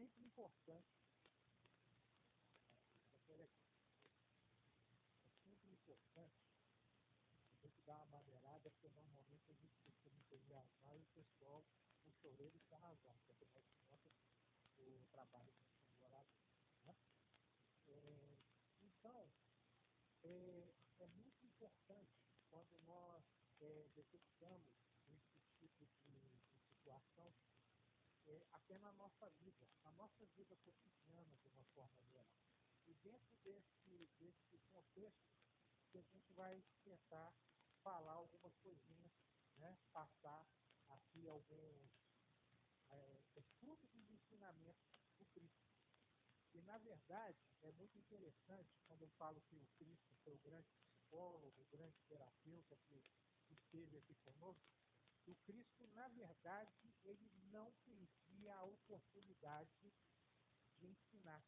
sempre importante, a gente dar uma maneirada, porque normalmente a gente costuma entusiasmar e o pessoal, o choreiro está razão, porque afinal de contas o trabalho continua lá dentro, né? Então, é muito importante quando nós detectamos esse tipo de situação, até na nossa vida cotidiana de uma forma geral. E dentro desse contexto, que a gente vai tentar falar algumas coisinhas, né? Passar aqui alguns frutos dos ensinamentos do Cristo. E, na verdade, é muito interessante quando eu falo que o Cristo foi o grande psicólogo, o grande terapeuta que esteve aqui conosco. O Cristo, na verdade, ele não perdia a oportunidade de ensinar.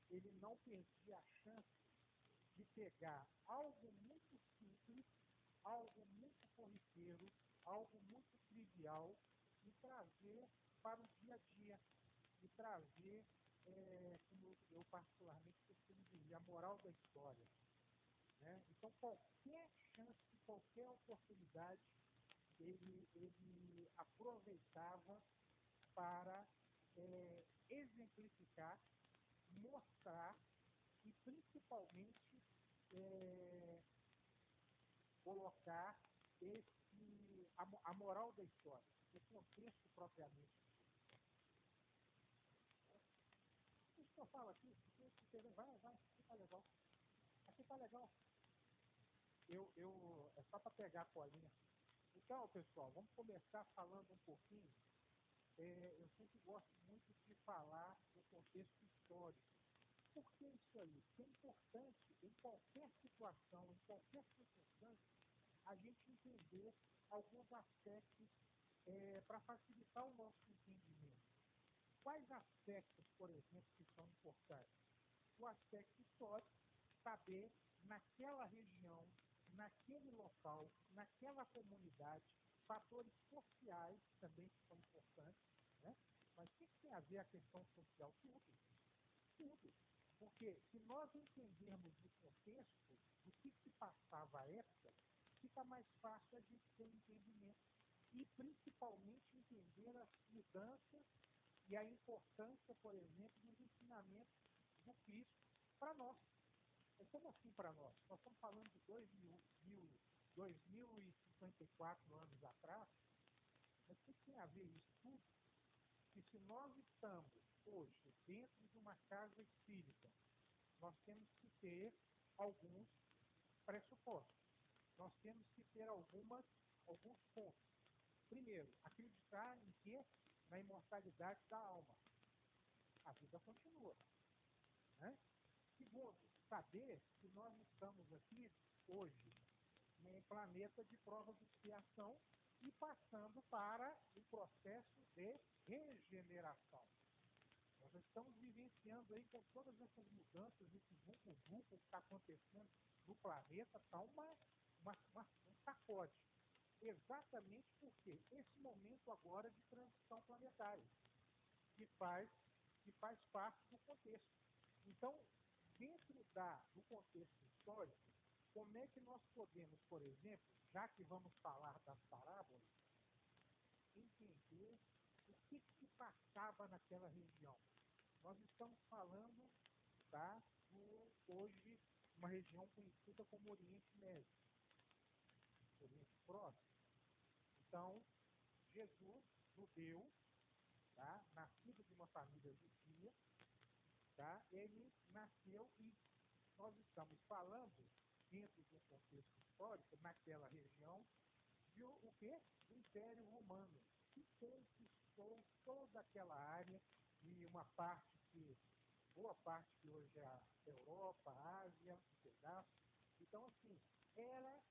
Ele não perdia a chance de pegar algo muito simples, algo muito corriqueiro, algo muito trivial e trazer para o dia a dia, e trazer, como eu particularmente costumo dizer, a moral da história, né? Então, qualquer chance, qualquer oportunidade, ele aproveitava para exemplificar, mostrar e, principalmente, colocar a moral da história, o contexto propriamente. Deixa eu falar aqui, vai, aqui tá legal. Aqui tá legal. É só para pegar a colinha. Então, pessoal, vamos começar falando um pouquinho. Eu sempre gosto muito de falar do contexto histórico. Por que isso aí? Porque é importante, em qualquer situação, em qualquer circunstância, a gente entender alguns aspectos para facilitar o nosso entendimento. Quais aspectos, por exemplo, que são importantes? O aspecto histórico, saber naquela região, naquele local, naquela comunidade, fatores sociais também que são importantes, né? Mas o que tem a ver a questão social? Tudo. Porque se nós entendermos o contexto do que se passava à época, fica mais fácil a gente ter um entendimento. E principalmente entender as mudanças e a importância, por exemplo, dos ensinamentos do Cristo para nós. Como assim para nós? Nós estamos falando de 2054 anos atrás, mas o que tem a ver isso tudo? Que se nós estamos hoje dentro de uma casa espírita, nós temos que ter alguns pressupostos. Nós temos que ter alguns pontos. Primeiro, acreditar em quê? Na imortalidade da alma. A vida continua, né? Segundo, saber que nós estamos aqui hoje num planeta de prova de expiação e passando para o processo de regeneração. Nós estamos vivenciando aí com todas essas mudanças, esse vulco que está acontecendo no planeta, está um sacode. Exatamente porque esse momento agora de transição planetária, que faz parte do contexto. Então, dentro do contexto histórico, como é que nós podemos, por exemplo, já que vamos falar das parábolas, entender o que se passava naquela região? Nós estamos falando hoje uma região conhecida como Oriente Médio, Oriente Próximo. Então, Jesus, judeu, nascido de uma família judia, ele nasceu e nós estamos falando, dentro do contexto histórico, naquela região, de o quê? Do Império Romano, que conquistou toda aquela área e boa parte que hoje é a Europa, a Ásia, um pedaço. Então, assim, era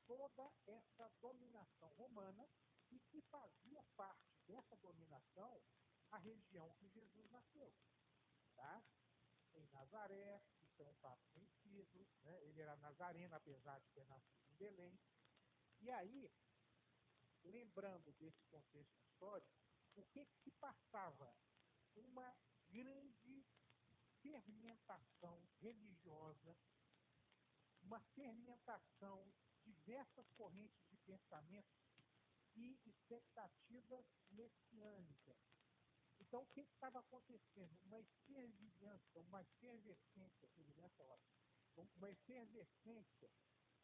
toda essa dominação romana e que fazia parte dessa dominação a região que Jesus nasceu, em Nazaré, isso é um fato conhecido, né? Ele era nazareno, apesar de ter nascido em Belém. E aí, lembrando desse contexto histórico, o que se passava? Uma grande fermentação religiosa, uma fermentação de diversas correntes de pensamento e expectativas messiânicas. Então, o que estava acontecendo? Uma efervescência, uma efervescência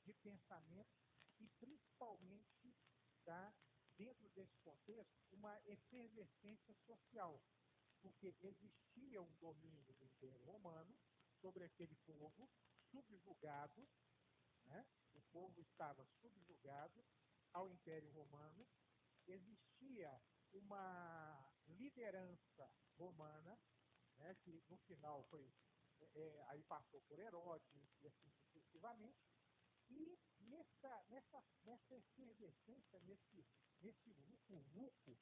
de pensamento e, principalmente, tá, dentro desse contexto, uma efervescência social, porque existia um domínio do Império Romano sobre aquele povo subjugado, né? O povo estava subjugado ao Império Romano, existia uma liderança romana, né, que no final foi, aí passou por Herodes e assim sucessivamente, e nessa efervescência, nesse vucu-vucu,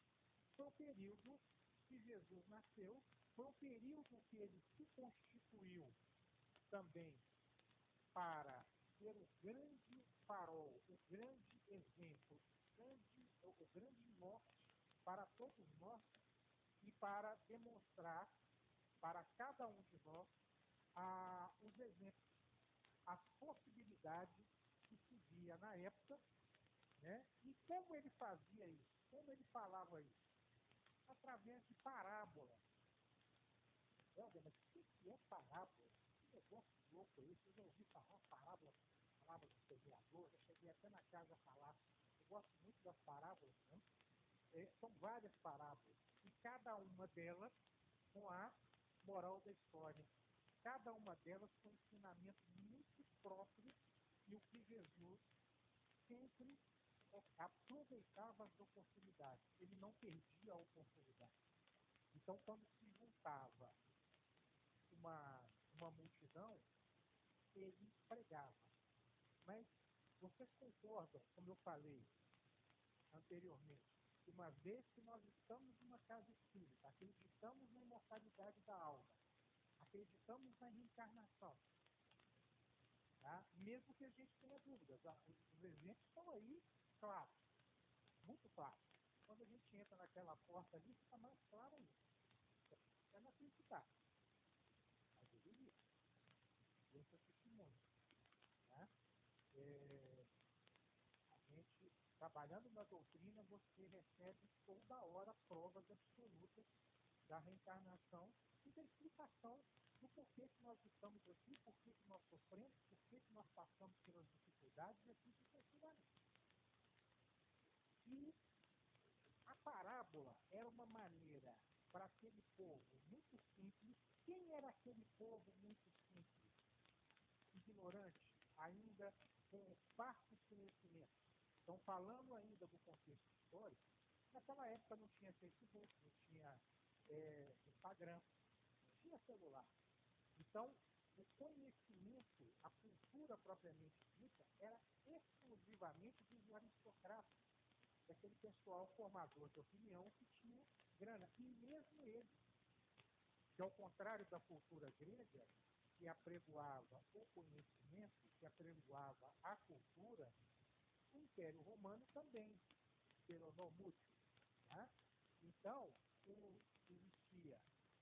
foi o período que Jesus nasceu, foi o período que ele se constituiu também para ser o grande farol, o grande exemplo, o grande norte para todos nós e para demonstrar para cada um de nós os exemplos, as possibilidades que se via na época, né? E como ele fazia isso, como ele falava isso? Através de parábolas. Mas o que é parábola? Que negócio louco é isso? Eu já ouvi falar parábola do semeador, já cheguei até na casa a falar. Eu gosto muito das parábolas, né? São várias parábolas, e cada uma delas com a moral da história. Cada uma delas com um ensinamento muito próprio e o que Jesus sempre aproveitava as oportunidades. Ele não perdia a oportunidade. Então, quando se juntava uma multidão, ele pregava. Mas vocês concordam, como eu falei anteriormente, que uma vez que nós estamos numa casa espírita, acreditamos na imortalidade da alma, acreditamos na reencarnação, tá? Mesmo que a gente tenha dúvidas, os exemplos estão aí, claro, muito claro. Quando a gente entra naquela porta ali, fica mais claro ainda. É não acreditar. Mas ele viu. Esse é o testemunho. Né? A gente, trabalhando na doutrina, você recebe toda hora provas absolutas da reencarnação e da explicação do porquê que nós estamos aqui, porquê que nós sofremos, porquê que nós passamos pelas dificuldades e assim sucessivamente. E a parábola era uma maneira para aquele povo muito simples. Quem era aquele povo muito simples? Ignorante, ainda com parcos conhecimentos. Então, falando ainda do contexto histórico, naquela época não tinha Facebook, não tinha Instagram, não tinha celular. Então, o conhecimento, a cultura propriamente dita, era exclusivamente dos aristocratas, daquele pessoal formador de opinião que tinha grana. E mesmo eles, que ao contrário da cultura grega, que apregoava o conhecimento, que apregoava a cultura, o Império Romano também, pelo nomútil. Né? Então, existia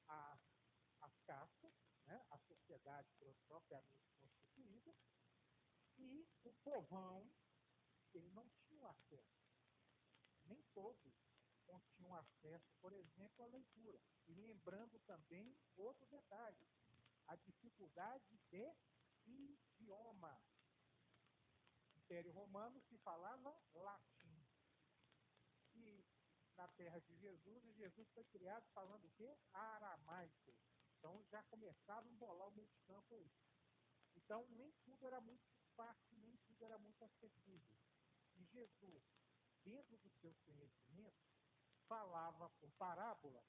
as castas, né? A sociedade propriamente constituída, e o povão, ele não tinha acesso. Nem todos tinham acesso, por exemplo, à leitura. E lembrando também outro detalhe, a dificuldade de idioma. No Império Romano se falava latim. E na terra de Jesus foi criado falando o quê? Aramaico. Então já começava a embolar o meio de campo aí. Então nem tudo era muito fácil, nem tudo era muito acessível. E Jesus, dentro dos seus conhecimentos, falava por parábola,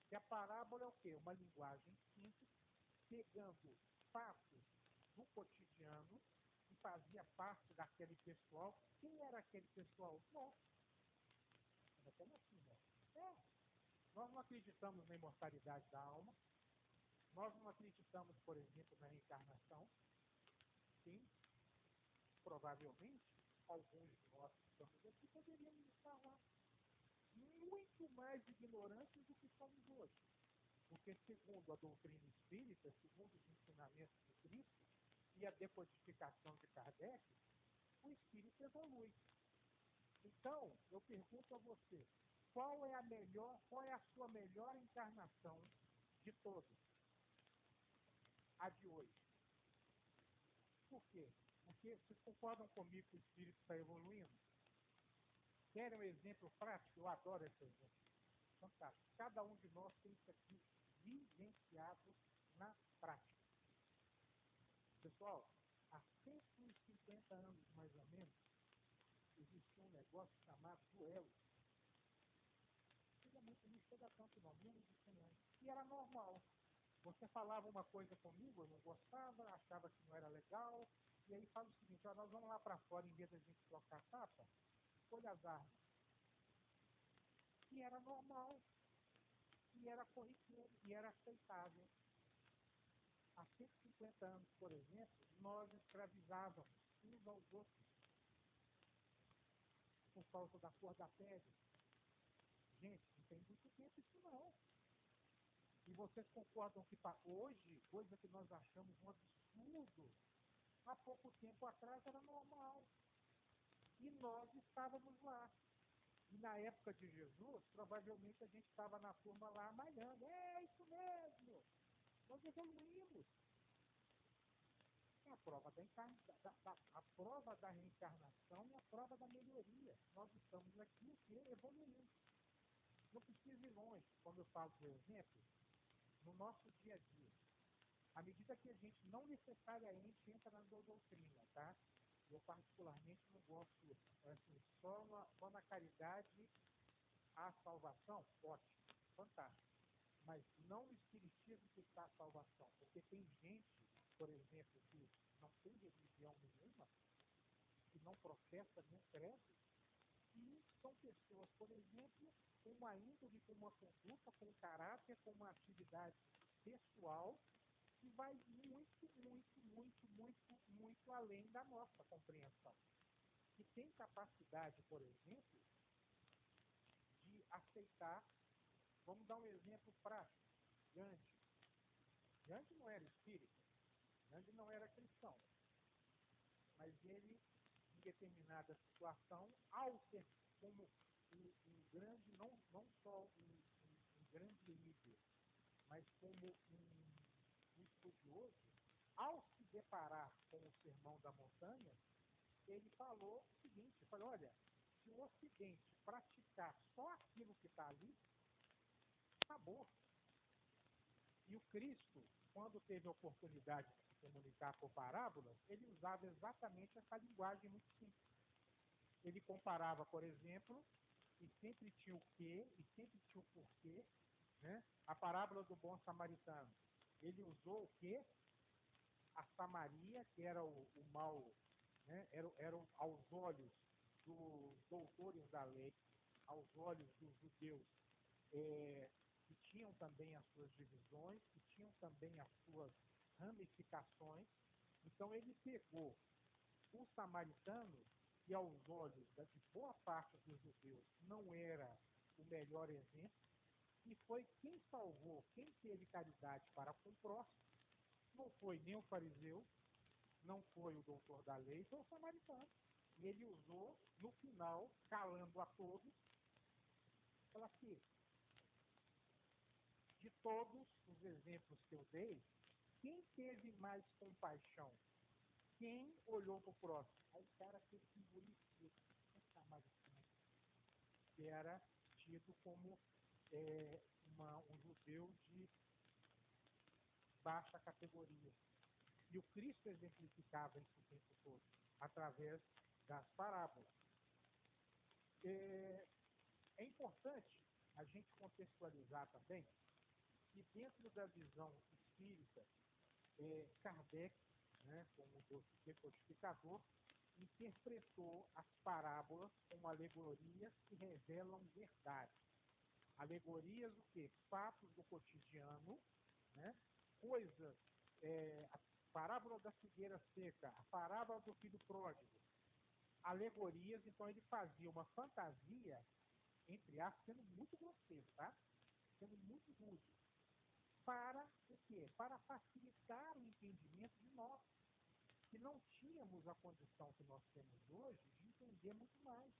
que a parábola é o quê? Uma linguagem simples, pegando fatos do cotidiano, que fazia parte daquele pessoal. Quem era aquele pessoal? Nós. Como assim, nós? Nós não acreditamos na imortalidade da alma, nós não acreditamos, por exemplo, na reencarnação. Sim, provavelmente, alguns de nós que estamos aqui poderíamos estar lá muito mais ignorantes do que somos hoje. Porque, segundo a doutrina espírita, segundo os ensinamentos de Cristo e a decodificação de Kardec, o espírito evolui. Então, eu pergunto a você, qual é a sua melhor encarnação de todas? A de hoje. Por quê? Porque vocês concordam comigo que o espírito está evoluindo? Querem um exemplo prático? Eu adoro esse exemplo. Fantástico. Cada um de nós tem isso aqui vivenciado na prática. Pessoal, há 150 anos, mais ou menos, existia um negócio chamado duelo. Não chega tanto não, menos de 100 anos. E era normal. Você falava uma coisa comigo, eu não gostava, achava que não era legal, e aí fala o seguinte, ó, nós vamos lá para fora, em vez da gente trocar tapa, escolha as armas. E era normal, e era corriqueiro, e era aceitável. Há 150 anos, por exemplo, nós escravizávamos uns aos outros por causa da cor da pele. Gente, não tem muito tempo isso não. E vocês concordam que para hoje, coisa que nós achamos um absurdo, há pouco tempo atrás era normal. E nós estávamos lá. E na época de Jesus, provavelmente a gente estava na turma lá amalhando. É isso mesmo! Nós evoluímos. É a prova a prova da reencarnação e a prova da melhoria. Nós estamos aqui evoluindo. Não precisa ir longe, quando eu falo do exemplo, no nosso dia a dia. À medida que a gente não necessariamente entra na doutrina, tá? Eu particularmente não gosto, assim, só na caridade a salvação, ótimo, fantástico. Mas não no espiritismo que está a salvação, porque tem gente, por exemplo, que não tem religião nenhuma, que não professa nem credo, e são pessoas, por exemplo, com uma índole, com uma conduta, com um caráter, com uma atividade pessoal, que vai muito além da nossa compreensão. Que tem capacidade, por exemplo, de aceitar. Vamos dar um exemplo prático. Gandhi. Gandhi não era espírita, Gandhi não era cristão, mas ele, em determinada situação, ao ser como um grande, não só um grande líder, mas como um estudioso, ao se deparar com o Sermão da Montanha, ele falou o seguinte, falou, olha, se o Ocidente praticar só aquilo que está ali, acabou. E o Cristo, quando teve a oportunidade de se comunicar por parábolas, ele usava exatamente essa linguagem muito simples. Ele comparava, por exemplo, e sempre tinha o quê, e sempre tinha o porquê, né? A parábola do bom samaritano. Ele usou o quê? A Samaria, que era o mal, né? era aos olhos dos doutores da lei, aos olhos dos judeus, que tinham também as suas divisões, que tinham também as suas ramificações. Então ele pegou o samaritano, que aos olhos de boa parte dos judeus não era o melhor exemplo, e foi quem salvou, quem teve caridade para com o próximo, não foi nem o fariseu, não foi o doutor da lei, foi o samaritano. E ele usou, no final, calando a todos, falar assim, de todos os exemplos que eu dei, quem teve mais compaixão? Quem olhou para o próximo? Aí o cara teve que engolir seco, o samaritano, que era tido como um judeu de baixa categoria. E o Cristo exemplificava isso o tempo todo, através das parábolas. É importante a gente contextualizar também que dentro da visão espírita, Kardec, né, como decodificador, interpretou as parábolas como alegorias que revelam verdade. Alegorias o quê? Fatos do cotidiano, né? Coisas, a parábola da figueira seca, a parábola do filho pródigo, alegorias. Então ele fazia uma fantasia, entre aspas, sendo muito grosseiro, tá? Sendo muito rude. para o quê? Para facilitar o entendimento de nós, que não tínhamos a condição que nós temos hoje de entender muito mais.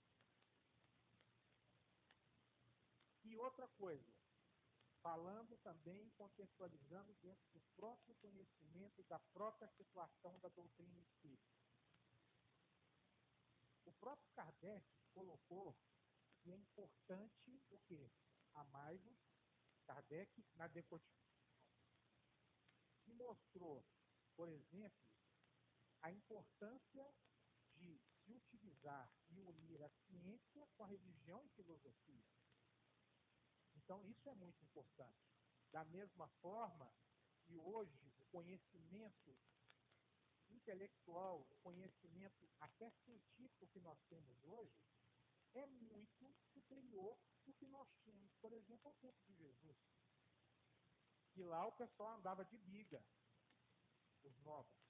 E outra coisa, falando também, contextualizando dentro do próprio conhecimento da própria situação da doutrina espírita. O próprio Kardec colocou que é importante o quê? Amai-vos, Kardec na decodificação. E mostrou, por exemplo, a importância de se utilizar e unir a ciência com a religião e filosofia. Então, isso é muito importante. Da mesma forma que hoje o conhecimento intelectual, o conhecimento até científico que nós temos hoje, é muito superior do que nós tínhamos, por exemplo, ao tempo de Jesus. E lá o pessoal andava de biga, os nobres.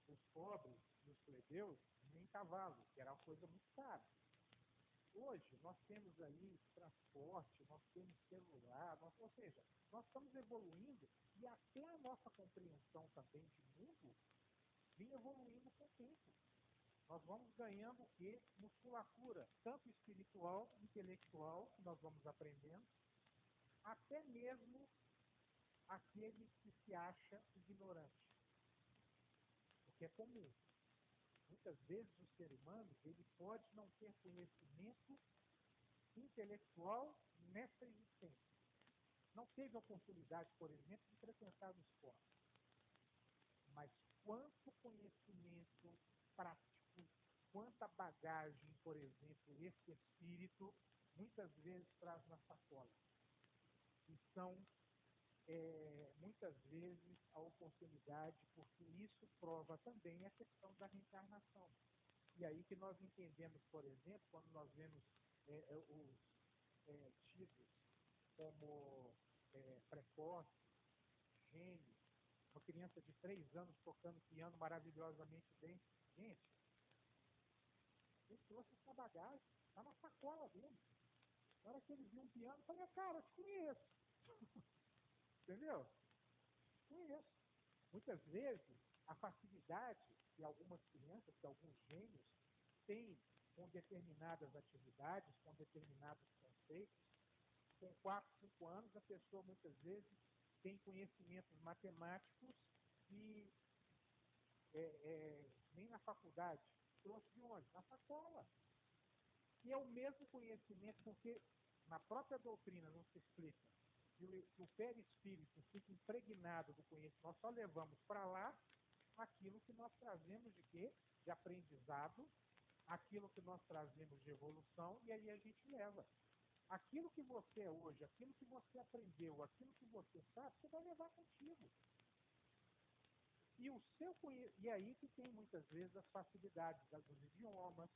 Os pobres e os plebeus nem cavalo, que era uma coisa muito cara. Hoje, nós temos aí transporte, nós temos celular, ou seja, nós estamos evoluindo e até a nossa compreensão também de mundo vem evoluindo com o tempo. Nós vamos ganhando o quê? Musculatura, tanto espiritual, intelectual, que nós vamos aprendendo, até mesmo aquele que se acha ignorante. Porque é comum. Muitas vezes o ser humano ele pode não ter conhecimento intelectual nessa existência. Não teve a oportunidade, por exemplo, de frequentar os esporte. Mas quanto conhecimento prático, quanta bagagem, por exemplo, esse espírito muitas vezes traz na sacola. E são muitas vezes a oportunidade, porque isso prova também a questão da reencarnação. E aí que nós entendemos, por exemplo, quando nós vemos os tidos como precoces, gênios, uma criança de 3 anos tocando piano maravilhosamente bem. Gente, ele trouxe essa bagagem, está na sacola dele. Na hora que ele viu um piano, eu falei, cara, eu te conheço. Entendeu? Conheço. Muitas vezes, a facilidade que algumas crianças, que alguns gênios têm com determinadas atividades, com determinados conceitos, com 4, 5 anos, a pessoa muitas vezes tem conhecimentos matemáticos que nem na faculdade. Trouxe de onde? Na sacola. E é o mesmo conhecimento, porque na própria doutrina não se explica que o perispírito fica impregnado do conhecimento. Nós só levamos para lá aquilo que nós trazemos de quê? De aprendizado, aquilo que nós trazemos de evolução, e aí a gente leva. Aquilo que você é hoje, aquilo que você aprendeu, aquilo que você sabe, você vai levar contigo. E aí que tem muitas vezes as facilidades dos idiomas,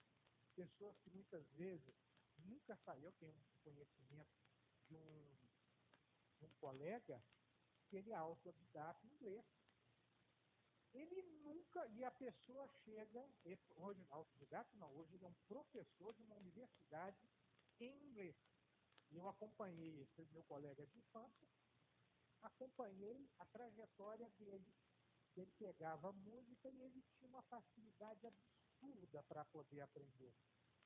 pessoas que muitas vezes nunca saiu, eu tenho um conhecimento de um colega que ele é autodidata em inglês. Ele nunca, e a pessoa chega, hoje autodidata não, hoje ele é um professor de uma universidade em inglês. E eu acompanhei esse meu colega de infância, acompanhei a trajetória dele. Ele pegava a música e ele tinha uma facilidade absurda para poder aprender.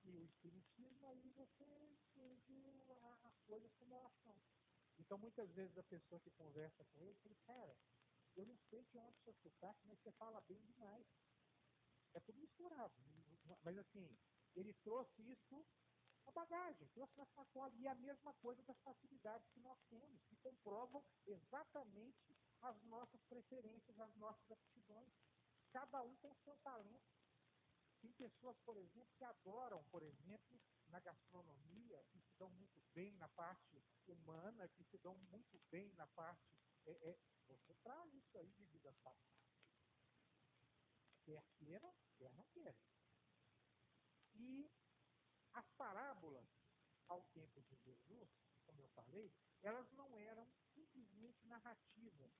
E o espiritismo, aí você entende as coisas como elas são. Então, muitas vezes a pessoa que conversa com ele, fala, cara, eu não sei de onde você está, mas você fala bem demais. É tudo misturado. Mas assim, ele trouxe isso na bagagem, trouxe na sacola. E a mesma coisa das facilidades que nós temos, que comprovam exatamente as nossas preferências, as nossas aptidões. Cada um tem o seu talento. Tem pessoas, por exemplo, que adoram, por exemplo, na gastronomia, que se dão muito bem na parte humana, que se dão muito bem na parte... Você traz isso aí de vidas passadas. Quer queira, quer não queira. E as parábolas, ao tempo de Jesus, como eu falei, elas não eram simplesmente narrativas.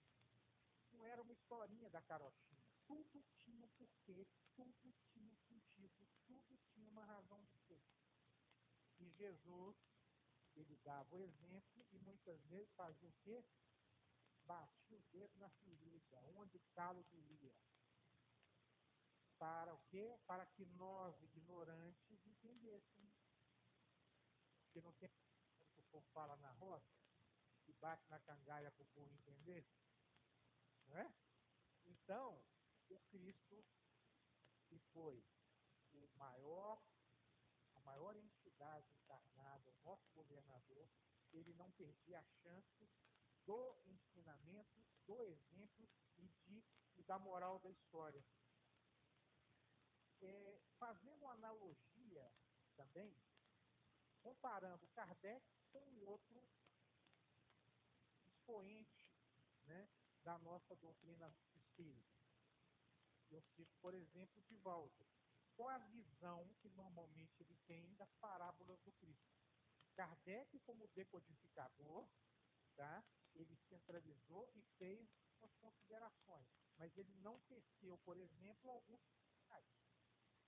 Não era uma historinha da carochinha. Tudo tinha um porquê, tudo tinha um sentido, tudo tinha uma razão de ser. E Jesus, ele dava o exemplo e muitas vezes fazia o quê? Batia o dedo na ferida, onde o calo doía. Para o quê? Para que nós, ignorantes, entendêssemos. Porque não tem o povo fala na roça, que bate na cangalha para o povo entender. Não é? Então, o Cristo, que foi a maior entidade encarnada, o nosso governador, ele não perdia a chance do ensinamento, do exemplo e da moral da história. Fazendo uma analogia também, comparando Kardec com outro expoente, né, da nossa doutrina espírita. Eu cito, por exemplo, Divaldo, com a visão que normalmente ele tem das parábolas do Cristo. Kardec, como decodificador, tá, ele centralizou e fez suas considerações, mas ele não teceu, por exemplo, alguns sinais.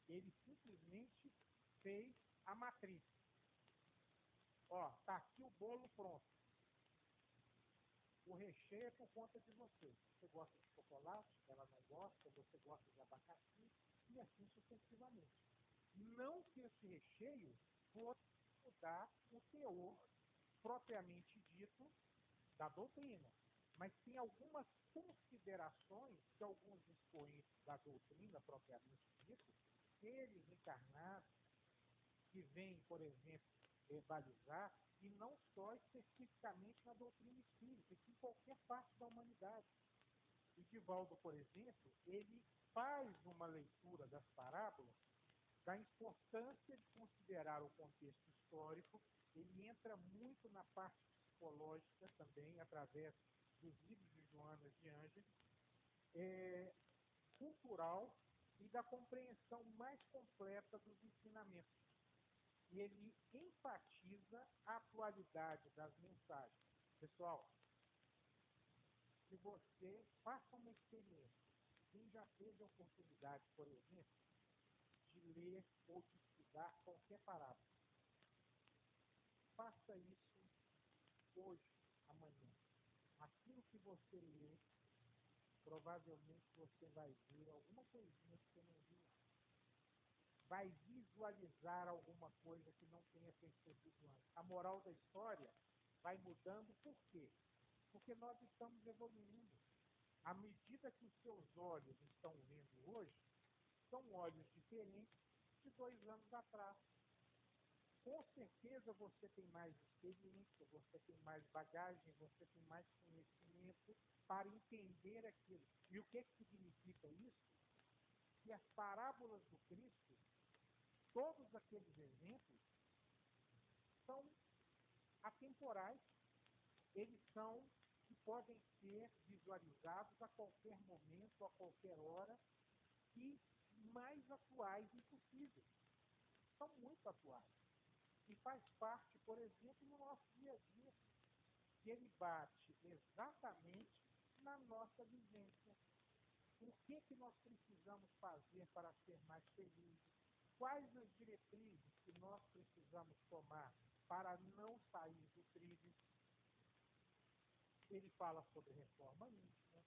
Ele simplesmente fez a matriz. Ó, tá aqui o bolo pronto. O recheio é por conta de você. Você gosta de chocolate, ela não gosta, você gosta de abacaxi, e assim sucessivamente. Não que esse recheio fosse mudar o teor propriamente dito da doutrina, mas tem algumas considerações que alguns expoentes da doutrina propriamente dito, eles encarnados, que vêm, por exemplo, balizar, e não só especificamente na doutrina espírita, em qualquer parte da humanidade. O Divaldo, por exemplo, ele faz uma leitura das parábolas, da importância de considerar o contexto histórico, ele entra muito na parte psicológica também, através dos livros de Joana de Ângeles, cultural e da compreensão mais completa dos ensinamentos. E ele enfatiza a atualidade das mensagens. Pessoal, se você faça uma experiência, quem já teve a oportunidade, por exemplo, de ler ou de estudar qualquer parábola, faça isso hoje, amanhã. Aquilo que você lê, provavelmente você vai ver alguma coisinha que você não viu. Vai visualizar alguma coisa que não tenha percebido antes. A moral da história vai mudando, por quê? Porque nós estamos evoluindo. À medida que os seus olhos estão vendo hoje, são olhos diferentes de 2 anos atrás. Com certeza você tem mais experiência, você tem mais bagagem, você tem mais conhecimento para entender aquilo. E o que significa isso? Que as parábolas do Cristo, todos aqueles exemplos, são atemporais. Eles podem ser visualizados a qualquer momento, a qualquer hora, e mais atuais impossíveis. São muito atuais. E faz parte, por exemplo, no nosso dia a dia, que ele bate exatamente na nossa vivência. O que nós precisamos fazer para ser mais felizes? Quais as diretrizes que nós precisamos tomar para não sair do trilho? Ele fala sobre reforma íntima,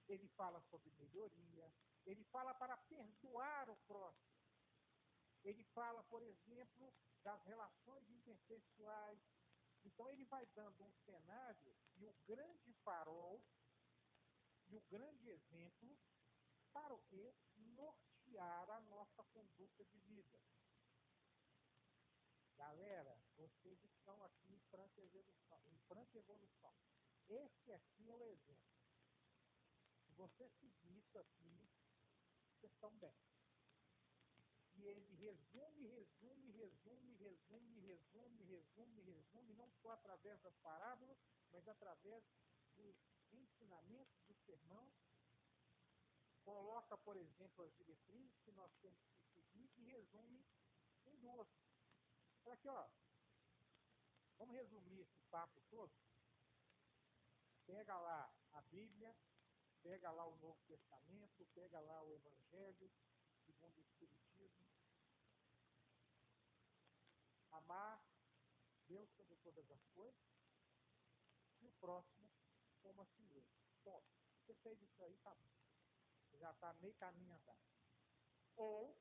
ele fala sobre melhoria, ele fala para perdoar o próximo. Ele fala, por exemplo, das relações interpessoais. Então ele vai dando um cenário e o grande farol e o grande exemplo para o que? Nortear a nossa conduta de vida. Galera, vocês estão aqui em franca evolução. Esse aqui é o exemplo. Se você seguir isso aqui, vocês estão bem. E ele resume, não só através das parábolas, mas através dos ensinamentos do sermão. Coloca, por exemplo, as diretrizes que nós temos que seguir e resume em 2. Olha aqui, ó. Vamos resumir esse papo todo? Pega lá a Bíblia, pega lá o Novo Testamento, pega lá o Evangelho segundo o Espiritismo. Amar Deus sobre todas as coisas, e o próximo como a si mesmo. Bom, você fez isso aí, tá bom. Você já está meio caminho andado. Ou,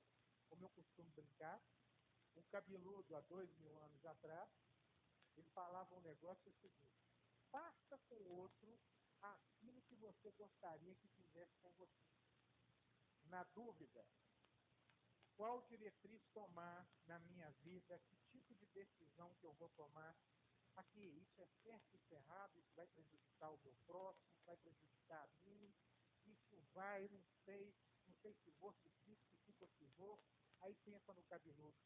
como eu costumo brincar, um cabeludo há 2000 anos atrás, ele falava um negócio o seguinte: faça com o outro aquilo que você gostaria que fizesse com você. Na dúvida, qual diretriz tomar na minha vida, que tipo de decisão que eu vou tomar, aqui, isso é certo, isso é errado, isso vai prejudicar o meu próximo, isso vai prejudicar a mim, isso vai, não sei se vou, se fico, se fico, se vou. Aí pensa no cabeludo.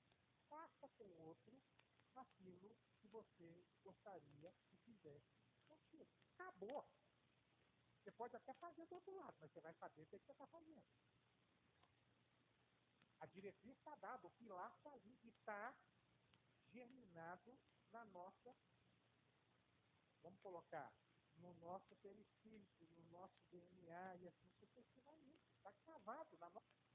Faça com o outro aquilo que você gostaria que fizesse contigo. Acabou. Você pode até fazer do outro lado, mas você vai saber o que você está fazendo. A diretriz está dada, o pilar está ali e está germinado na nossa, vamos colocar, no nosso perispírito, no nosso DNA e assim sucessivamente. Está cravado na nossa.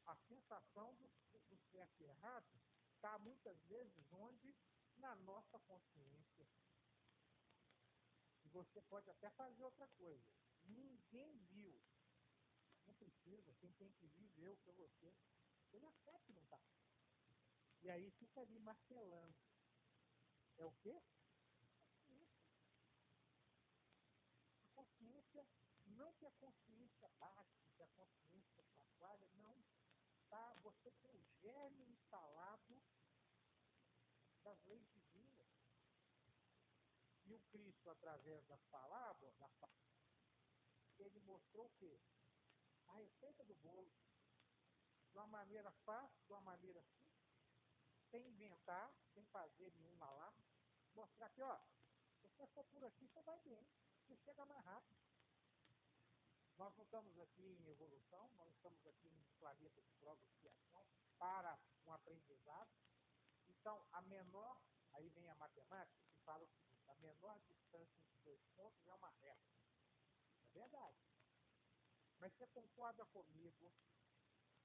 A sensação do certo e errado está muitas vezes onde? Na nossa consciência. E você pode até fazer outra coisa. Ninguém viu. Não precisa, quem tem que vir, viu para você. Ele até que não está. E aí fica ali martelando. É o quê? A consciência, não que a consciência bate, que a consciência chacoalha, não. Tá, você tem o germe instalado das leis divinas. E o Cristo, através das palavras, ele mostrou o quê? A receita do bolo. De uma maneira fácil, de uma maneira simples, sem inventar, sem fazer nenhum malá. Mostrar que, ó, se você for por aqui, você vai bem. Você chega mais rápido. Nós não estamos aqui em evolução, nós estamos aqui em planeta de prova e expiação para um aprendizado. Então, a menor, aí vem a matemática, que fala o seguinte: a menor distância entre dois pontos é uma reta. É verdade. Mas você concorda comigo,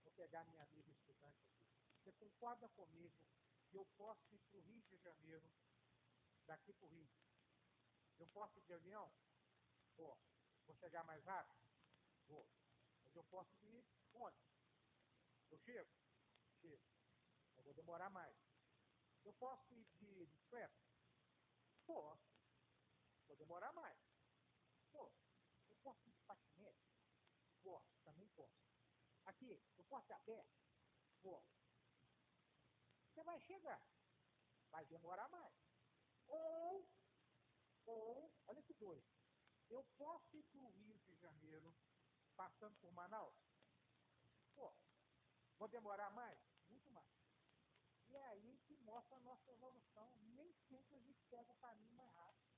vou pegar minha amiga estudante aqui, você concorda comigo que eu posso ir para o Rio de Janeiro, daqui para o Rio? Eu posso ir de avião? Posso. Vou chegar mais rápido? Vou. Mas eu posso ir onde? Eu chego? Chego. Eu vou demorar mais. Eu posso ir de bicicleta? Posso. Vou demorar mais. Posso. Eu posso ir de patinete? Posso. Também posso. Aqui, eu posso ir a pé? Posso. Você vai chegar. Vai demorar mais. Ou, olha que doido. Eu posso ir para o Rio de Janeiro, passando por Manaus? Posso. Vou demorar mais? Muito mais. E é aí que mostra a nossa evolução. Nem sempre a gente pega o caminho mais rápido.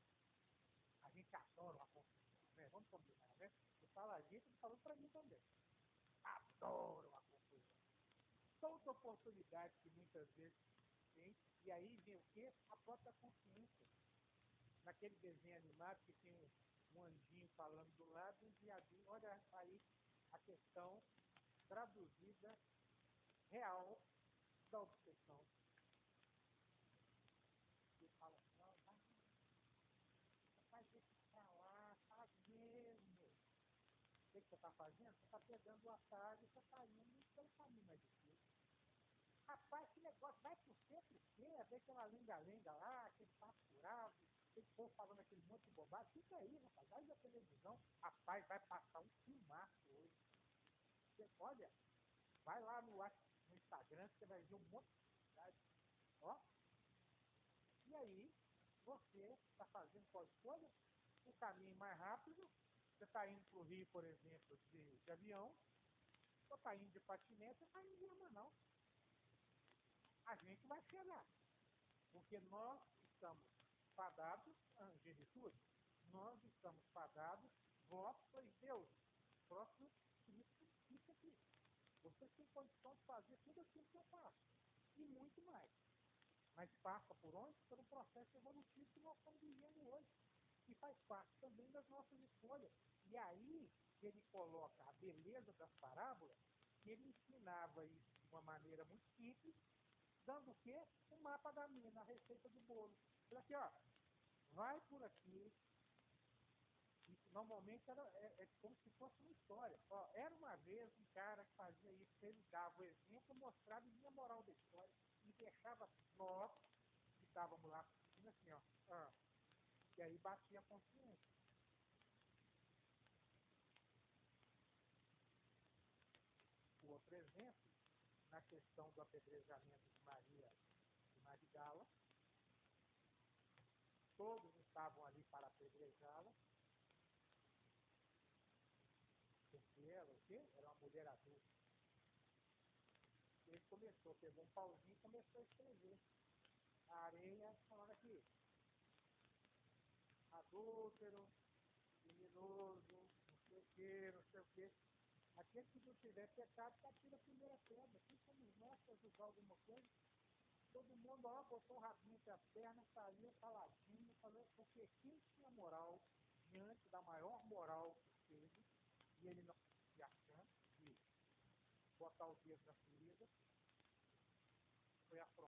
A gente adora uma confusão, né? Vamos combinar, né? Eu falo a gente, eu falo para mim também. Adoro uma confusão. Toda oportunidade que muitas vezes tem, e aí vem o quê? A própria consciência. Naquele desenho animado que tem um anjinho falando do lado e um diabinho, olha aí a questão traduzida real da obsessão. Você fala assim, não, faz isso pra lá, faz mesmo. O que você está fazendo? Você está pegando o atalho e você está indo pelo caminho mais difícil. Rapaz, que negócio, vai pro centro o quê? Vê aquela lenga-lenga lá, aquele papo furado, aquele povo falando aquele monte de bobagem. Fica aí, rapaz, vai da televisão. Rapaz, vai passar um filmaço hoje. Você, olha, vai lá no Instagram, você vai ver um monte de publicidade. Ó. E aí, você está fazendo qual escolha? O caminho mais rápido. Você está indo para o Rio, por exemplo, de avião, ou está indo de patinete, ou está indo de Manaus. A gente vai chegar, porque nós estamos fadados à angelitude, nós estamos fadados, vós sois Deus. Próximo isso aqui. Vocês têm condição de fazer tudo aquilo que eu faço, e muito mais. Mas passa por onde? Pelo processo evolutivo que nós estamos vivendo hoje. E faz parte também das nossas escolhas. E aí ele coloca a beleza das parábolas, que ele ensinava isso de uma maneira muito simples, dando o quê? O mapa da mina, a receita do bolo. Falei aqui, ó, vai por aqui. E normalmente é como se fosse uma história. Ó, era uma vez um cara que fazia isso, ele dava o exemplo, mostrava e vinha a moral da história e deixava nós, que estávamos lá assistindo, assim, ó. E aí batia a consciência. O outro exemplo, na questão do apedrejamento de Maria e Magdala, todos estavam ali para apedrejá-la, porque ela, o quê? Era uma mulher adulta. Ele começou, pegou um pauzinho e começou a escrever. A areia, falando aqui, adúltero, criminoso, não sei o quê, não sei o quê. Aquele que não tiver pecado, que atira a primeira pedra. Quem somos nós para julgar alguma coisa? Todo mundo, ó, botou o rabinho entre as pernas, saiu caladinho, falou, porque quem tinha moral diante da maior moral que teve, e ele não tinha chance de botar o dedo na ferida, foi a